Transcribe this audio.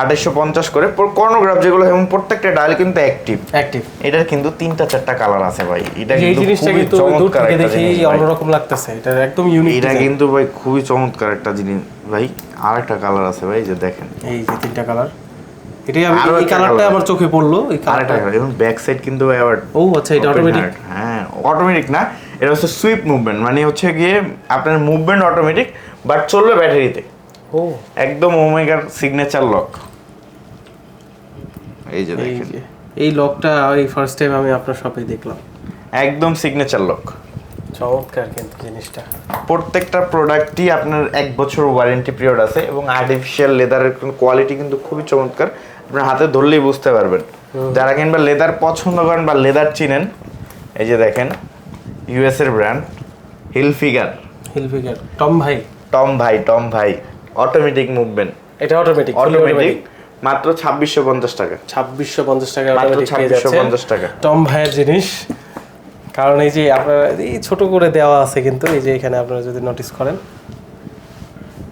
2850 করে কর্নোগ্রাফ যেগুলো এবং প্রত্যেকটা ডায়াল কিন্তু অ্যাক্টিভ। এটার কিন্তু 3-4টা কালার আছে ভাই। এটা এই জিনিসটা কিন্তু দূর থেকে দেখি অন্যরকম লাগতেছে, এটা একদম ইউনিক। এটা কিন্তু ভাই খুবই চমৎকার একটা জিনিস ভাই। আরেকটা কালার আছে ভাই, যে দেখেন এই যে 3টা কালার। এটাই আমি এই কালারটা আমার চোখে পড়লো, এই কালারটা। এবং ব্যাক সাইড কিন্তু ভাই আবার আচ্ছা এটা অটোমেটিক। হ্যাঁ অটোমেটিক না, এটা হচ্ছে সুইপ মুভমেন্ট, মানে হচ্ছে গিয়ে আপনার মুভমেন্ট অটোমেটিক, বাট চলবে ব্যাটারিতে। একদম ওমেগার সিগনেচার লক। এই যে দেখেন এই লকটা এই ফার্স্ট টাইম আমি আপনার শপে দেখলাম। একদম সিগনেচার লক, চমৎকার কিন্তু জিনিসটা। প্রত্যেকটা প্রোডাক্টই আপনার 1 বছর ওয়ারেন্টি পিরিয়ড আছে এবং আর্টিফিশিয়াল লেদারের কোয়ালিটি কিন্তু খুবই চমৎকার। আপনার হাতে ধরলেই বুঝতে পারবেন। যারা কিংবা লেদার পছন্দ করেন বা লেদার চিনেন, এই যে দেখেন ইউএস এর ব্র্যান্ড হিলফিগার। টম ভাই অটোমেটিক মুভমেন্ট। এটা অটোমেটিক মাত্র 2650 টাকা। 2650 টাকা মাত্র 2650 টাকা টম ভাইয়ের জিনিস। কারণ এই যে আপনারা এই ছোট করে দেওয়া আছে কিন্তু এই যে এখানে আপনারা যদি নোটিস করেন